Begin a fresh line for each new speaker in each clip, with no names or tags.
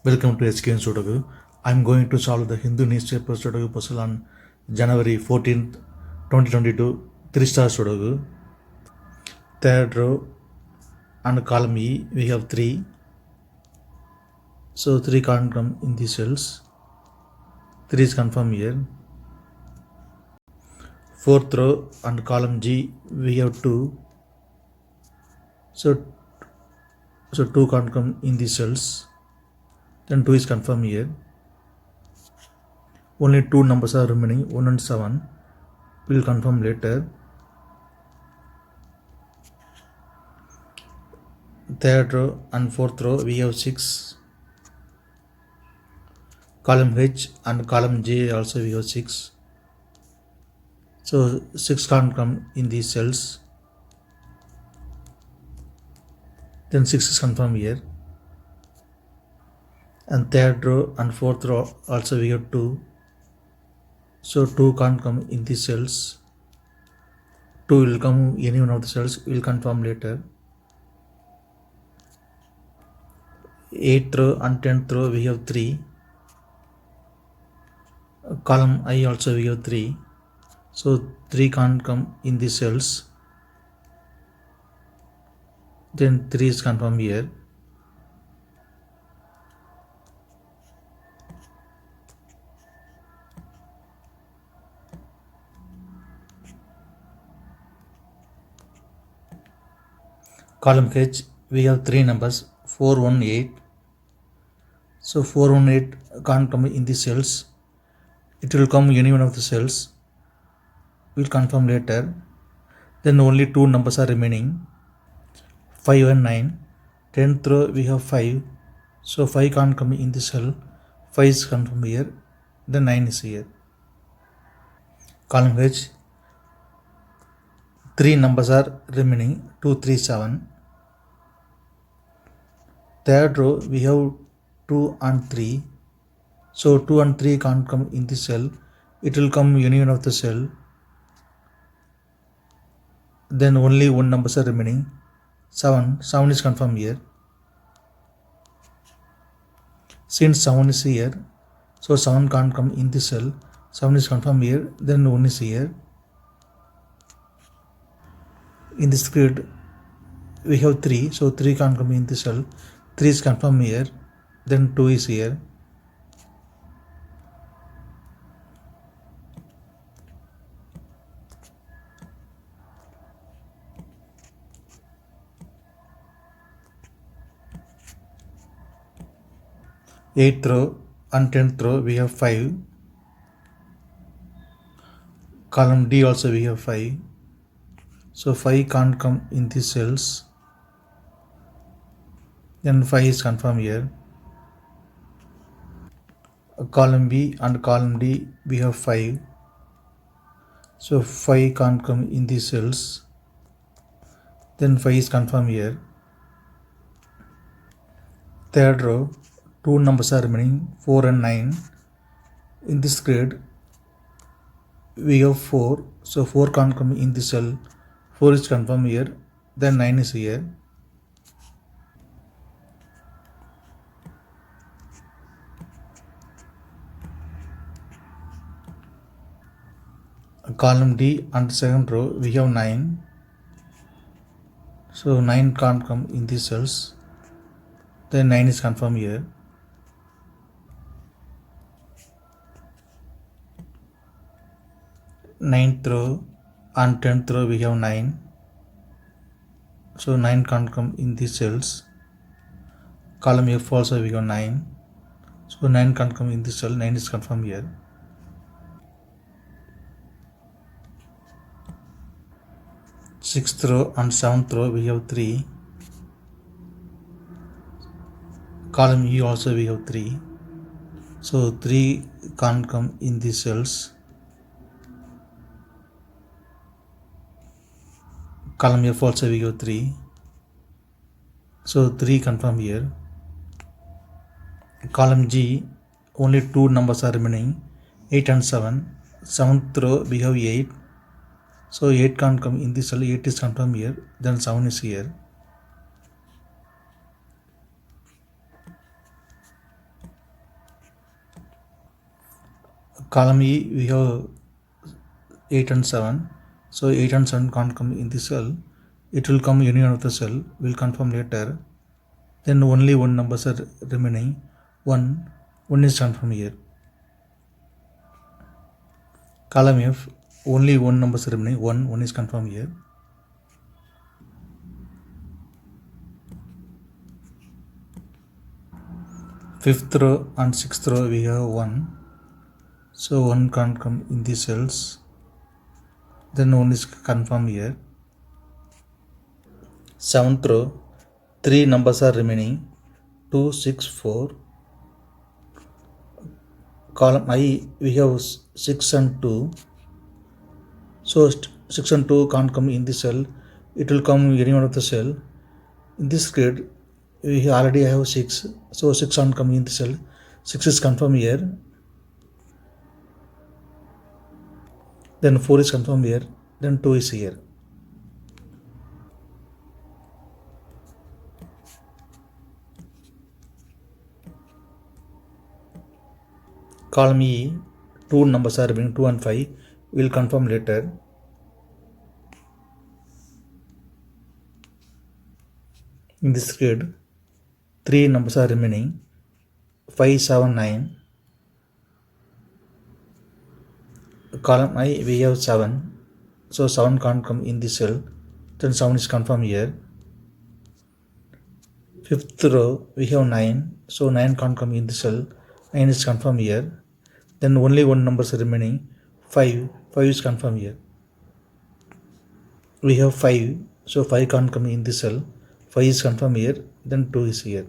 Welcome to SkVm Sudoku. I am going to solve the Hindu newspaper Sudoku puzzle on January 14th, 2022. 3-star Sudoku. Third row and column E, we have 3. So 3 can't come in the cells. 3 is confirmed here. Fourth row and column G, we have 2. So 2 can't come in the cells. Then 2 is confirmed here. Only 2 numbers are remaining, 1 and 7. We will confirm later. Third row and fourth row, we have 6. Column H and column J also we have 6. So 6 can't come in these cells. Then 6 is confirmed here. And third row and fourth row also we have 2. So 2 can't come in these cells. 2 will come any one of the cells, we will confirm later. 8th row and 10th row we have 3. Column I also we have 3. So 3 can't come in these cells. Then 3 is confirmed here. Column H, we have 3 numbers, 4, 1, 8. So 4, 1, 8 can't come in the cells. It will come any one of the cells. We will confirm later. Then only 2 numbers are remaining, 5 and 9. 10th row we have 5. So 5 can't come in the cell. 5 is confirmed here. Then 9 is here. Column H, 3 numbers are remaining, 2, 3, 7. Third row we have 2 and 3. So 2 and 3 can't come in the cell. It will come union of the cell. Then only 1 numbers are remaining, 7. 7 is confirmed here. Since 7 is here, so 7 can't come in the cell. 7 is confirmed here. Then 1 is here. In this grid we have 3. So 3 can't come in the cell. 3 is confirmed here. Then 2 is here. Eighth row and 10th row we have 5. Column D also we have 5. So 5 can't come in these cells. Then 5 is confirmed here. Column B and column D we have 5. So 5 can't come in these cells. Then 5 is confirmed here. Third row, 2 numbers are remaining, 4 and 9. In this grid we have 4. So 4 can't come in the cell. 4 is confirmed here. Then 9 is here. Column D and second row we have 9. So 9 can't come in these cells. Then 9 is confirmed here. Ninth row and 10th row we have 9. So 9 can't come in these cells. Column F also we have 9. So 9 can't come in this cell. 9 is confirmed here. Sixth row and 7th row we have 3. Column E also we have 3. So 3 can't come in these cells. Column F also we have 3. So 3 confirmed here. Column G, only 2 numbers are remaining, 8 and 7. 7th row we have 8. So 8 can't come in this cell. 8 is confirmed here. Then 7 is here. Column E, we have 8 and 7. So 8 and 7 can't come in the cell. It will come union of the cell. We'll confirm later. Then only one numbers are remaining. 1 is confirmed here. Column F, only one numbers remaining. 1 is confirmed here. Fifth row and sixth row we have 1. So 1 can't come in the cells. Then 1 is confirmed here. Seventh row, 3 numbers are remaining. 2, 6, 4. Column I, we have 6 and 2. So 6 and 2 can't come in the cell. It will come any one of the cell. In this grid, we already have 6. So 6 can't come in the cell. 6 is confirmed here. Then 4 is confirmed here. Then 2 is here. Column E, 2 numbers are remaining. 2 and 5. We will confirm later. In this grid, 3 numbers are remaining. 5, 7, 9. Column I, we have 7. So 7 can't come in the cell. Then 7 is confirmed here. Fifth row, we have 9. So 9 can't come in the cell. 9 is confirmed here. Then only one number is remaining. 5. 5 is confirmed here. We have 5. So 5 can't come in the cell. 5 is confirmed here. Then 2 is here.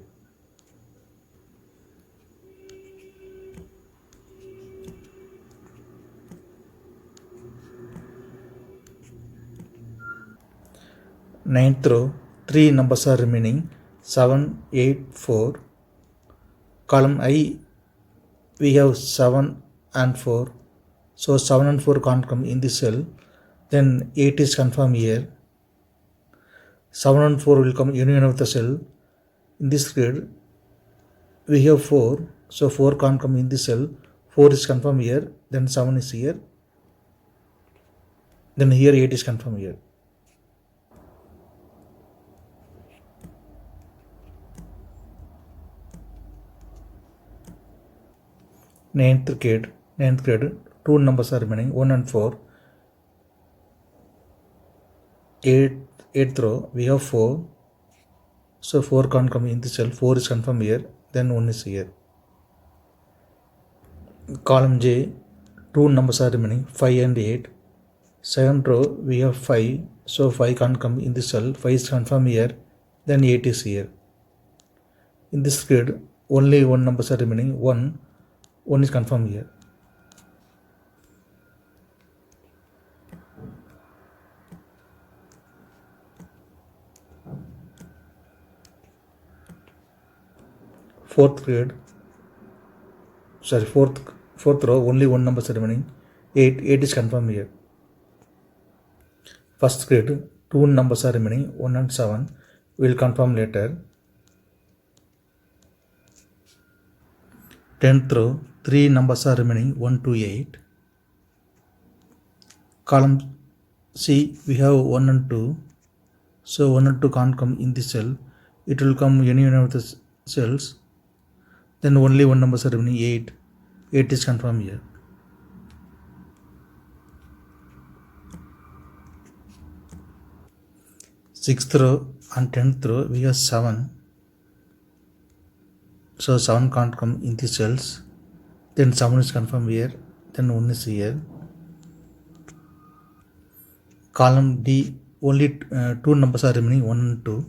Ninth row, 3 numbers are remaining. 7, 8, 4. Column I, we have 7 and 4. So 7 and 4 can't come in the cell. Then 8 is confirmed here. 7 and 4 will come union of the cell. In this grid, we have 4. So 4 can't come in the cell. 4 is confirmed here. Then 7 is here. Then here 8 is confirmed here. Ninth grade, 2 numbers are remaining. 1 and 4. 8th row, we have 4. So 4 can't come in the cell. 4 is confirmed here. Then 1 is here. Column J, 2 numbers are remaining. 5 and 8. 7th row, we have 5. So 5 can't come in the cell. 5 is confirmed here. Then 8 is here. In this grid, only one numbers are remaining. 1 is confirmed here. Fourth row, only one number is remaining. 8 is confirmed here. First grade, 2 numbers are remaining. 1 and 7. We will confirm later. 10th row, 3 numbers are remaining. 1 to 8. Column C, we have 1 and 2. So 1 and 2 can't come in the cell. It will come union of the cells. Then only one number is remaining. 8. 8 is confirmed here. Sixth row and 10th row, we have 7. So 7 can't come in the cells. Then 7 is confirmed here. Then 1 is here. Column D, only 2 numbers are remaining. 1 and 2.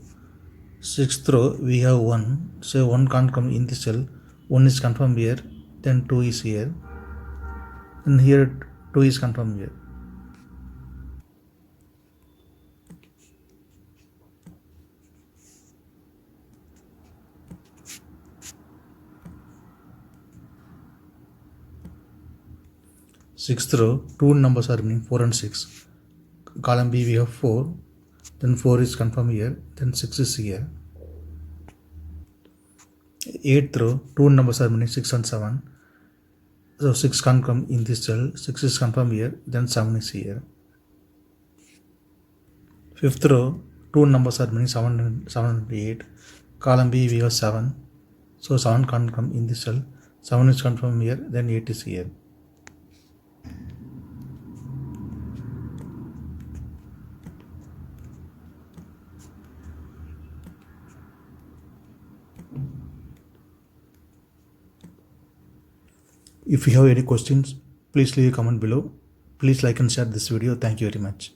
Sixth row, we have 1. So 1 can't come in the cell. 1 is confirmed here. Then 2 is here. And here 2 is confirmed here. Sixth row, 2 numbers are remaining. 4 and 6. Column B, we have 4. Then 4 is confirmed here. Then 6 is here. 8th row, 2 numbers are remaining. 6 and 7. So 6 can't come in this cell, 6 is confirmed here, then 7 is here. Fifth row, two numbers are meaning 7 and 8. Column B we have 7. So 7 can't come in this cell. 7 is confirmed here, then 8 is here. If you have any questions, please leave a comment below. Please like and share this video. Thank you very much.